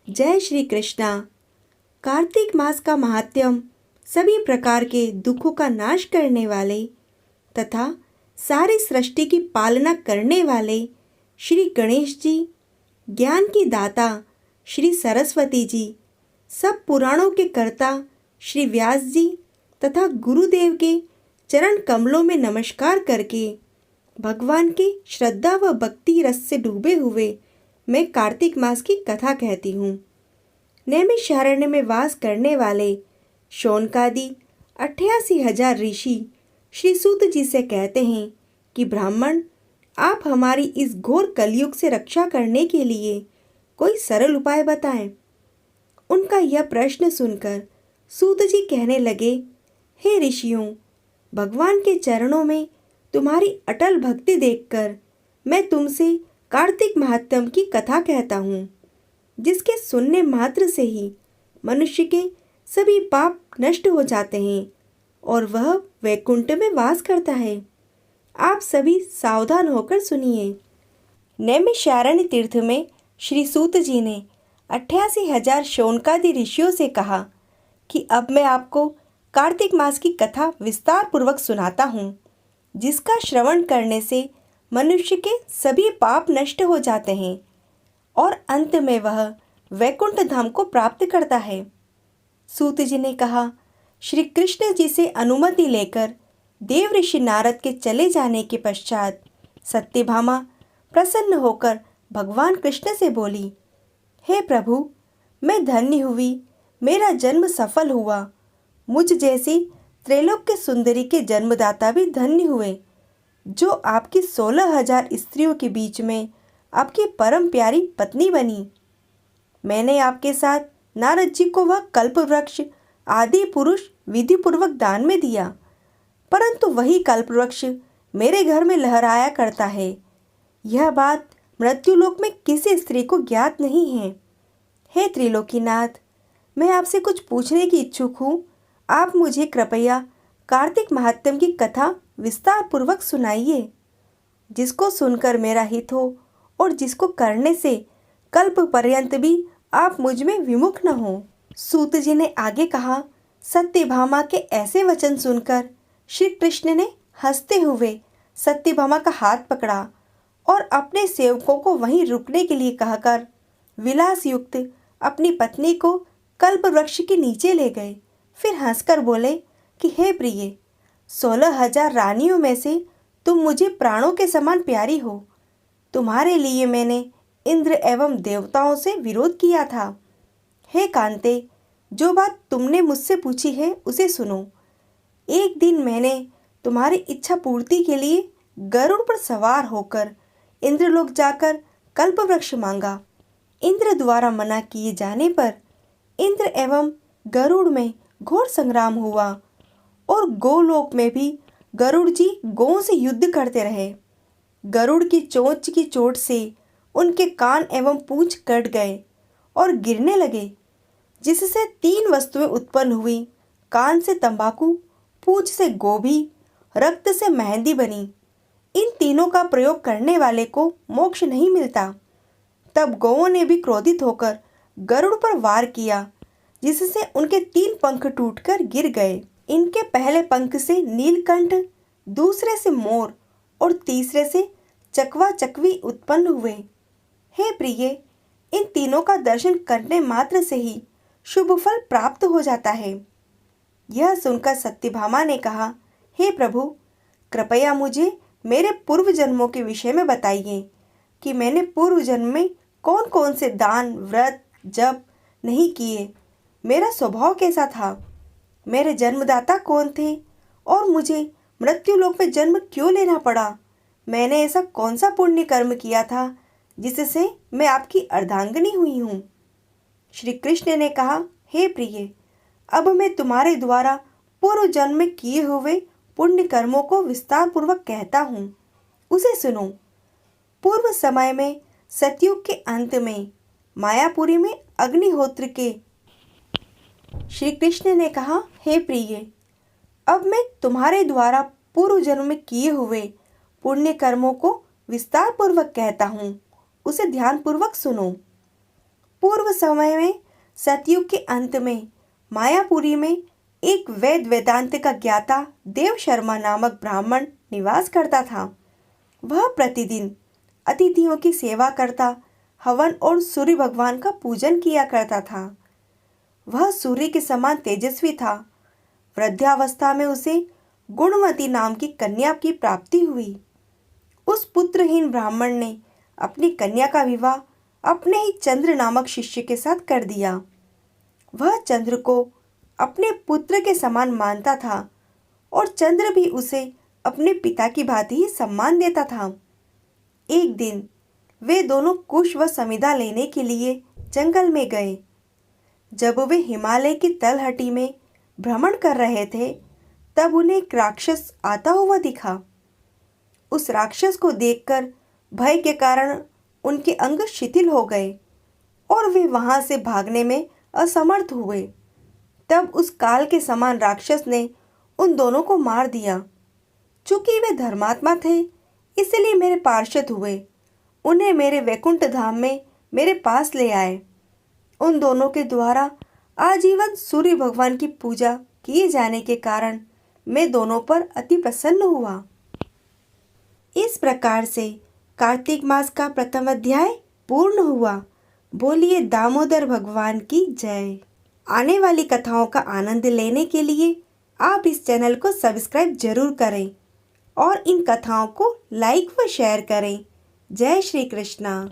जय श्री कृष्णा। कार्तिक मास का महात्म्य सभी प्रकार के दुखों का नाश करने वाले तथा सारी सृष्टि की पालना करने वाले श्री गणेश जी, ज्ञान की दाता श्री सरस्वती जी, सब पुराणों के कर्ता श्री व्यास जी तथा गुरुदेव के चरण कमलों में नमस्कार करके भगवान के श्रद्धा व भक्ति रस से डूबे हुए मैं कार्तिक मास की कथा कहती हूँ। नैमिषारण्य में वास करने वाले शौनकादि 88,000 ऋषि श्री सूत जी से कहते हैं कि ब्राह्मण, आप हमारी इस घोर कलयुग से रक्षा करने के लिए कोई सरल उपाय बताएं। उनका यह प्रश्न सुनकर सूत जी कहने लगे, हे ऋषियों, भगवान के चरणों में तुम्हारी अटल भक्ति देखकर मैं तुमसे कार्तिक महात्म्य की कथा कहता हूँ, जिसके सुनने मात्र से ही मनुष्य के सभी पाप नष्ट हो जाते हैं और वह वैकुंठ में वास करता है। आप सभी सावधान होकर सुनिए। नैमिषारण्य तीर्थ में श्री सूत जी ने 88,000 शौनकादि ऋषियों से कहा कि अब मैं आपको कार्तिक मास की कथा विस्तार पूर्वक सुनाता हूँ, जिसका श्रवण करने से मनुष्य के सभी पाप नष्ट हो जाते हैं और अंत में वह वैकुंठ धाम को प्राप्त करता है। सूत जी ने कहा, श्री कृष्ण जी से अनुमति लेकर देव ऋषि नारद के चले जाने के पश्चात सत्यभामा प्रसन्न होकर भगवान कृष्ण से बोली, हे प्रभु, मैं धन्य हुई, मेरा जन्म सफल हुआ। मुझ जैसी त्रैलोक्य सुंदरी के जन्मदाता भी धन्य हुए, जो आपकी 16,000 स्त्रियों के बीच में आपकी परम प्यारी पत्नी बनी। मैंने आपके साथ नारद जी को वह कल्प वृक्ष आदि पुरुष विधि पूर्वक दान में दिया, परंतु वही कल्प वृक्ष मेरे घर में लहराया करता है। यह बात मृत्युलोक में किसी स्त्री को ज्ञात नहीं है। हे त्रिलोकीनाथ, मैं आपसे कुछ पूछने की इच्छुक हूँ। आप मुझे कृपया कार्तिक महात्म्य की कथा विस्तार पूर्वक सुनाइए, जिसको सुनकर मेरा हित हो और जिसको करने से कल्प पर्यंत भी आप मुझ में विमुख न हो। सूत जी ने आगे कहा, सत्यभामा के ऐसे वचन सुनकर श्री कृष्ण ने हंसते हुए सत्यभामा का हाथ पकड़ा और अपने सेवकों को वहीं रुकने के लिए कहकर विलास युक्त अपनी पत्नी को कल्प वृक्ष के नीचे ले गए। फिर हंसकर बोले कि हे प्रिय, 16,000 रानियों में से तुम मुझे प्राणों के समान प्यारी हो। तुम्हारे लिए मैंने इंद्र एवं देवताओं से विरोध किया था। हे कांते, जो बात तुमने मुझसे पूछी है उसे सुनो। एक दिन मैंने तुम्हारी इच्छा पूर्ति के लिए गरुड़ पर सवार होकर इंद्रलोक जाकर कल्प वृक्ष मांगा। इंद्र द्वारा मना किए जाने पर इंद्र एवं गरुड़ में घोर संग्राम हुआ और गोलोक में भी गरुड़ जी गौओं से युद्ध करते रहे। गरुड़ की चोंच की चोट से उनके कान एवं पूंछ कट गए और गिरने लगे, जिससे 3 वस्तुएं उत्पन्न हुई। कान से तंबाकू, पूंछ से गोभी, रक्त से मेहंदी बनी। इन तीनों का प्रयोग करने वाले को मोक्ष नहीं मिलता। तब गौओं ने भी क्रोधित होकर गरुड़ पर वार किया, जिससे उनके 3 पंख टूटकर गिर गए। इनके पहले पंख से नीलकंठ, दूसरे से मोर और तीसरे से चकवा चकवी उत्पन्न हुए। हे प्रिय, इन तीनों का दर्शन करने मात्र से ही शुभ फल प्राप्त हो जाता है। यह सुनकर सत्यभामा ने कहा, हे प्रभु, कृपया मुझे मेरे पूर्व जन्मों के विषय में बताइए कि मैंने पूर्व जन्म में कौन कौन से दान, व्रत, जप नहीं किए। मेरा स्वभाव कैसा था, मेरे जन्मदाता कौन थे और मुझे मृत्युलोक में जन्म क्यों लेना पड़ा। मैंने ऐसा कौन सा पुण्य कर्म किया था जिससे मैं आपकी अर्धांगिनी हुई हूँ। श्री कृष्ण ने कहा, हे प्रिय, अब मैं तुम्हारे द्वारा पूर्व जन्म में किए हुए पुण्य कर्मों को विस्तार पूर्वक कहता हूँ, उसे सुनो। पूर्व समय में सतयुग के अंत में मायापुरी में अग्निहोत्र के श्री कृष्ण ने कहा, हे प्रिय, अब मैं तुम्हारे द्वारा पूर्व जन्म में किए हुए पुण्य कर्मों को विस्तार पूर्वक कहता हूँ, उसे ध्यान पूर्वक सुनो। पूर्व समय में सतयुग के अंत में मायापुरी में एक वेद वेदांत का ज्ञाता देव शर्मा नामक ब्राह्मण निवास करता था। वह प्रतिदिन अतिथियों की सेवा करता, हवन और सूर्य भगवान का पूजन किया करता था। वह सूर्य के समान तेजस्वी था। वृद्धावस्था में उसे गुणवती नाम की कन्या की प्राप्ति हुई। उस पुत्रहीन ब्राह्मण ने अपनी कन्या का विवाह अपने ही चंद्र नामक शिष्य के साथ कर दिया। वह चंद्र को अपने पुत्र के समान मानता था और चंद्र भी उसे अपने पिता की भांति ही सम्मान देता था। एक दिन वे दोनों कुश व समिधा लेने के लिए जंगल में गए। जब वे हिमालय की तलहटी में भ्रमण कर रहे थे, तब उन्हें एक राक्षस आता हुआ दिखा। उस राक्षस को देखकर भय के कारण उनके अंग शिथिल हो गए और वे वहां से भागने में असमर्थ हुए। तब उस काल के समान राक्षस ने उन दोनों को मार दिया। चूंकि वे धर्मात्मा थे, इसलिए मेरे पार्षद हुए उन्हें मेरे वैकुंठ धाम में मेरे पास ले आए। उन दोनों के द्वारा आजीवन सूर्य भगवान की पूजा किए जाने के कारण मैं दोनों पर अति प्रसन्न हुआ। इस प्रकार से कार्तिक मास का प्रथम अध्याय पूर्ण हुआ। बोलिए दामोदर भगवान की जय। आने वाली कथाओं का आनंद लेने के लिए आप इस चैनल को सब्सक्राइब जरूर करें और इन कथाओं को लाइक व शेयर करें। जय श्री कृष्णा।